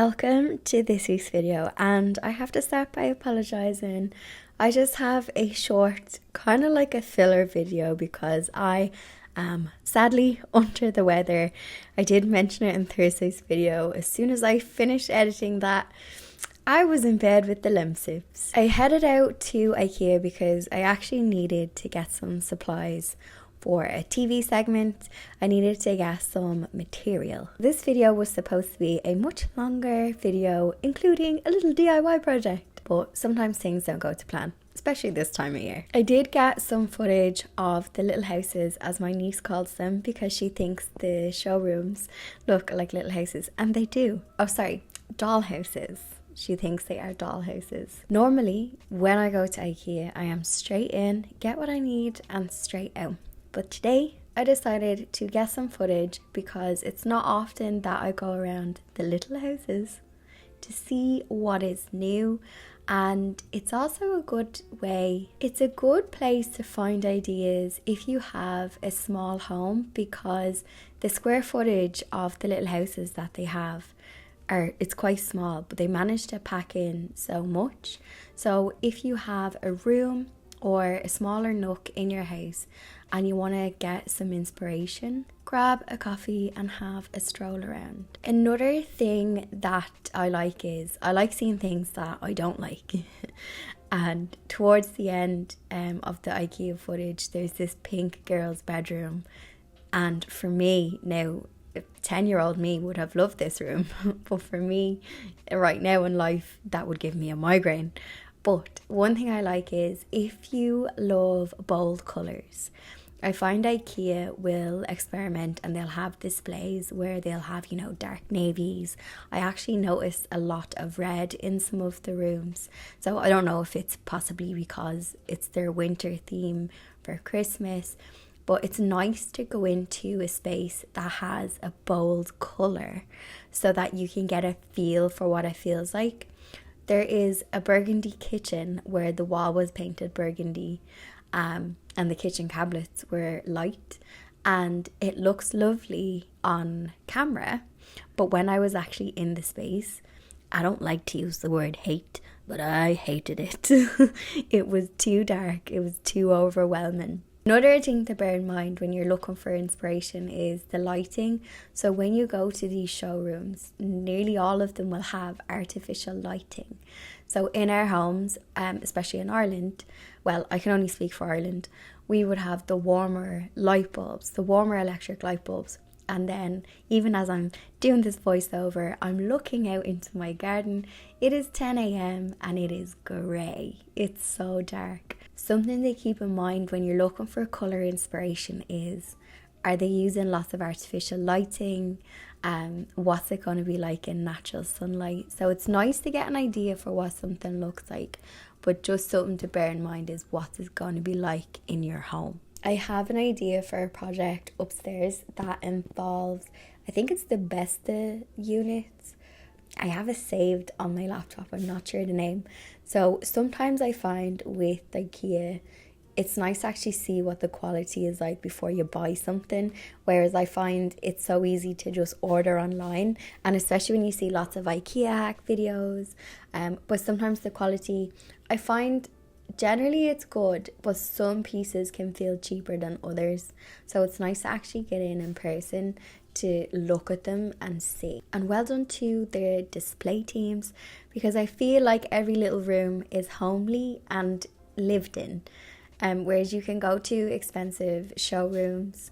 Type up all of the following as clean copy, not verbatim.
Welcome to this week's video, and I have to start by apologising. I just have a short, kind of like a filler video because I am sadly under the weather. I did mention it in Thursday's video. As soon as I finished editing that, I was in bed with the limp-sips. I headed out to IKEA because I actually needed to get some supplies for a TV segment. I needed to get some material. This video was supposed to be a much longer video, including a little DIY project, but sometimes things don't go to plan, especially this time of year. I did get some footage of the little houses, as my niece calls them, because she thinks the showrooms look like little houses, and they do. Oh, sorry, doll houses. She thinks they are doll houses. Normally, when I go to IKEA, I am straight in, get what I need, and straight out. But today, I decided to get some footage because it's not often that I go around the little houses to see what is new, and it's also a good way. It's a good place to find ideas if you have a small home, because the square footage of the little houses that they have it's quite small, but they manage to pack in so much. So if you have a room or a smaller nook in your house and you want to get some inspiration, grab a coffee and have a stroll around. Another thing that I like is I like seeing things that I don't like. And towards the end of the IKEA footage, there's this pink girl's bedroom, and for me now, 10-year-old me would have loved this room, but for me right now in life, that would give me a migraine. But one thing I like is if you love bold colours, I find IKEA will experiment and they'll have displays where they'll have, dark navies. I actually noticed a lot of red in some of the rooms. So I don't know if it's possibly because it's their winter theme for Christmas, but it's nice to go into a space that has a bold colour so that you can get a feel for what it feels like. There is a burgundy kitchen where the wall was painted burgundy, and the kitchen cabinets were light, and it looks lovely on camera, but when I was actually in the space, I don't like to use the word hate, but I hated it. It was too dark, it was too overwhelming. Another thing to bear in mind when you're looking for inspiration is the lighting. So when you go to these showrooms, nearly all of them will have artificial lighting. So in our homes, especially in Ireland, well, I can only speak for Ireland, we would have the warmer light bulbs, the warmer electric light bulbs. And then even as I'm doing this voiceover, I'm looking out into my garden. It is 10 a.m. and it is grey. It's so dark. Something to keep in mind when you're looking for colour inspiration is, are they using lots of artificial lighting? What's it going to be like in natural sunlight? So it's nice to get an idea for what something looks like, but just something to bear in mind is what it's going to be like in your home. I have an idea for a project upstairs that involves, I think it's the Besta units. I have it saved on my laptop, I'm not sure the name. So sometimes I find with IKEA, it's nice to actually see what the quality is like before you buy something, whereas I find it's so easy to just order online, and especially when you see lots of IKEA hack videos, but sometimes the quality, I find generally it's good, but some pieces can feel cheaper than others. So it's nice to actually get in person to look at them and see. And well done to the display teams, because I feel like every little room is homely and lived in. Whereas you can go to expensive showrooms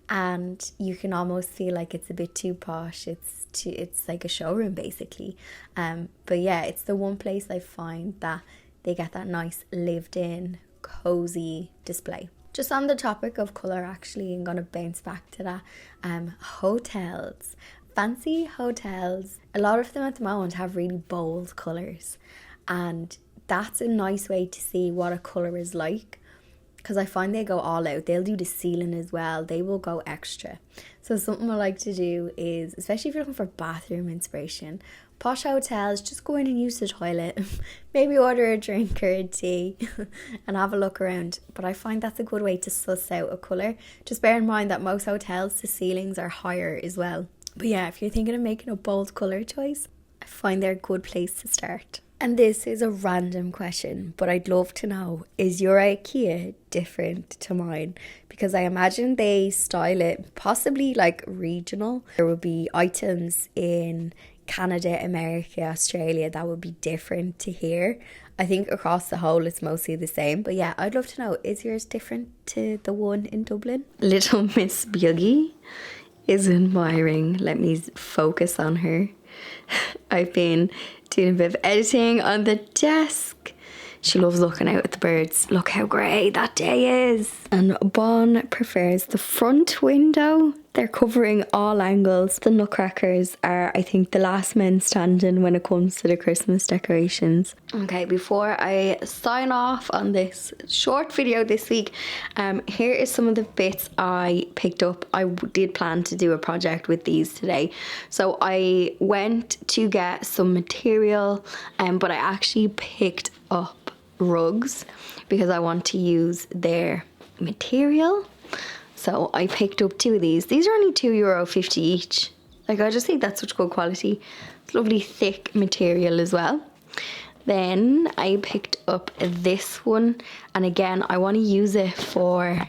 and you can almost feel like it's a bit too posh. It's like a showroom basically. But yeah, it's the one place I find that they get that nice lived in, cozy display. Just on the topic of colour, actually, I'm going to bounce back to that. Hotels. Fancy hotels. A lot of them at the moment have really bold colours. And that's a nice way to see what a colour is like, because I find they go all out. They'll do the ceiling as well. They will go extra. So something I like to do is, especially if you're looking for bathroom inspiration, posh hotels, just go in and use the toilet. Maybe order a drink or a tea and have a look around. But I find that's a good way to suss out a colour. Just bear in mind that most hotels, the ceilings are higher as well. But yeah, if you're thinking of making a bold colour choice, I find they're a good place to start. And this is a random question, but I'd love to know, is your IKEA different to mine? Because I imagine they style it possibly like regional. There will be items in Canada, America, Australia that would be different to here. I think across the whole it's mostly the same. But yeah, I'd love to know, is yours different to the one in Dublin? Little Miss Buggy is admiring. Let me focus on her. I've been doing a bit of editing on the desk. She loves looking out at the birds. Look how grey that day is. And Bon prefers the front window. They're covering all angles. The nutcrackers are, I think, the last men standing when it comes to the Christmas decorations. Okay, before I sign off on this short video this week, here is some of the bits I picked up. I did plan to do a project with these today. So I went to get some material, but I actually picked up rugs because I want to use their material. So I picked up 2 of these. These are only €2.50 each. Like, I just think that's such good quality. It's lovely thick material as well. Then I picked up this one, and again I want to use it for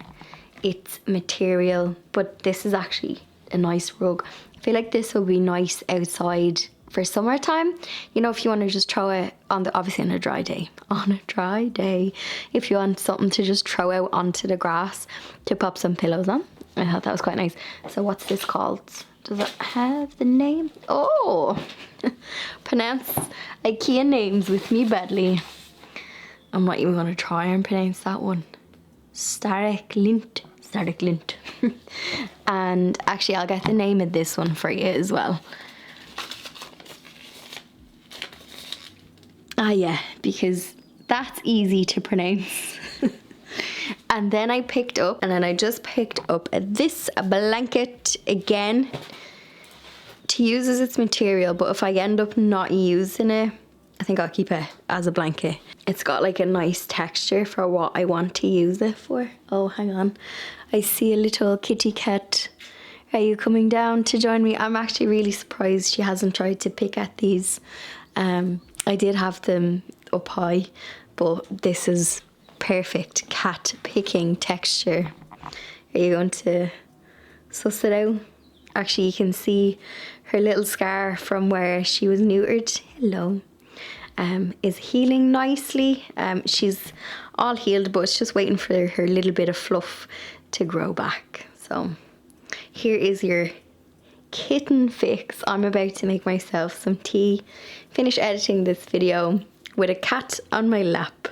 its material, but this is actually a nice rug. I feel like this will be nice outside for summertime, you know, if you want to just throw it on the, obviously on a dry day, if you want something to just throw out onto the grass to pop some pillows on. I thought that was quite nice. So what's this called? Does it have the name? Oh, pronounce IKEA names with me badly. I'm not even going to try and pronounce that one. Starklint. And actually I'll get the name of this one for you as well. Ah yeah, because that's easy to pronounce. And then I just picked up this blanket again to use as its material, but if I end up not using it, I think I'll keep it as a blanket. It's got like a nice texture for what I want to use it for. Oh, hang on. I see a little kitty cat. Are you coming down to join me? I'm actually really surprised she hasn't tried to pick at these. I did have them up high, but this is perfect cat picking texture. Are you going to suss it out? Actually, you can see her little scar from where she was neutered. Hello. Is healing nicely. She's all healed, but it's just waiting for her little bit of fluff to grow back. So here is your kitten fix. I'm about to make myself some tea, finish editing this video with a cat on my lap.